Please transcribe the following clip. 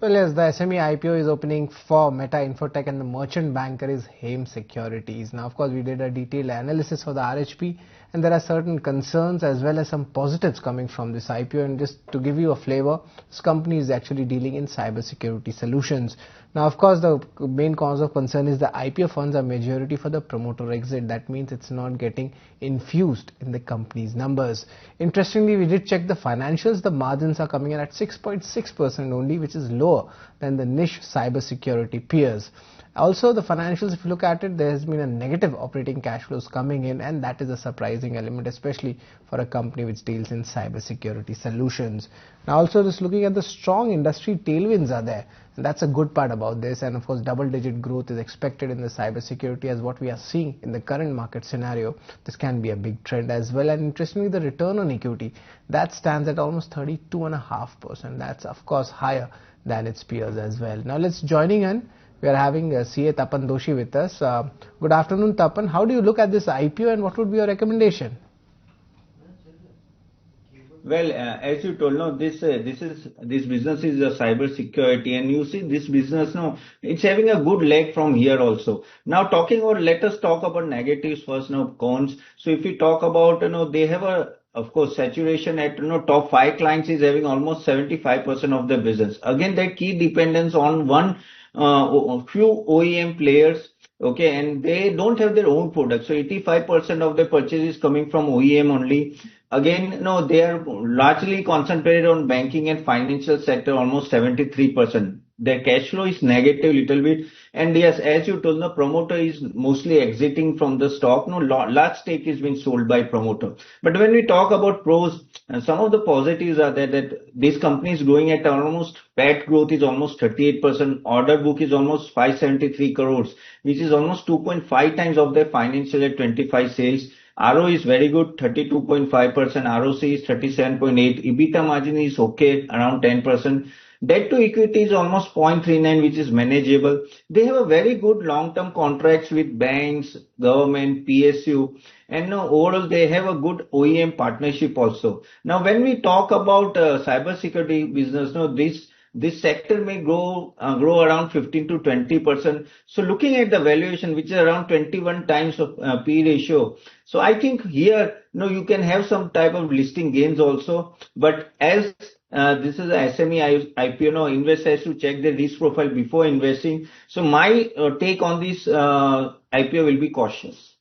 Well, yes, the SME IPO is opening for Meta, Infotech, and the merchant banker is Haim Securities. Now, of course, we did a detailed analysis for the RHP, and there are certain concerns as well as some positives coming from this IPO. And just to give you a flavor, this company is actually dealing in cybersecurity solutions. Now, of course, the main cause of concern is the IPO funds are majority for the promoter exit. That means it's not getting infused in the company's numbers. Interestingly, we did check the financials. The margins are coming in at 6.6% only, which is lower than the niche cybersecurity peers. Also, the financials, if you look at it, there has been a negative operating cash flows coming in, and that is a surprising element, especially for a company which deals in cybersecurity solutions. Now, also just looking at the strong industry tailwinds are there, and that's a good part about this. And of course, double-digit growth is expected in the cybersecurity as what we are seeing in the current market scenario. This can be a big trend as well. And interestingly, the return on equity, that stands at almost 32.5%. That's of course higher than its peers as well. Now, let's joining in. We are having CA Tapan Doshi with us. Good afternoon, Tapan. How do you look at this IPO and what would be your recommendation? Well, as you told, no, this business is a cyber security, and you see this business, no, it's having a good leg from here also. Now, let us talk about negatives first, no, cons. So if we talk about, they have of course, saturation at, top 5 clients is having almost 75% of the business. Again, that key dependence on few OEM players. Okay, and they don't have their own products. So 85% of the purchase is coming from OEM only. Again, no, they are largely concentrated on banking and financial sector, almost 73%. Their cash flow is negative little bit. And yes, as you told, the promoter is mostly exiting from the stock. No, large stake is being sold by promoter. But when we talk about pros, some of the positives are that this company is growing at almost, PAT growth is almost 38%. Order book is almost 573 crores, which is almost 2.5 times of their financial year 25 sales. ROE is very good, 32.5%. ROC is 37.8. EBITDA margin is okay, around 10%. Debt to equity is almost 0.39, which is manageable. They have a very good long-term contracts with banks, government, PSU, and overall they have a good OEM partnership also. Now, when we talk about cybersecurity business, this sector may grow around 15 to 20%. So looking at the valuation, which is around 21 times of P ratio. So I think here, you can have some type of listing gains also. But as this is a SME IPO, investor has to check the risk profile before investing. So my take on this IPO will be cautious.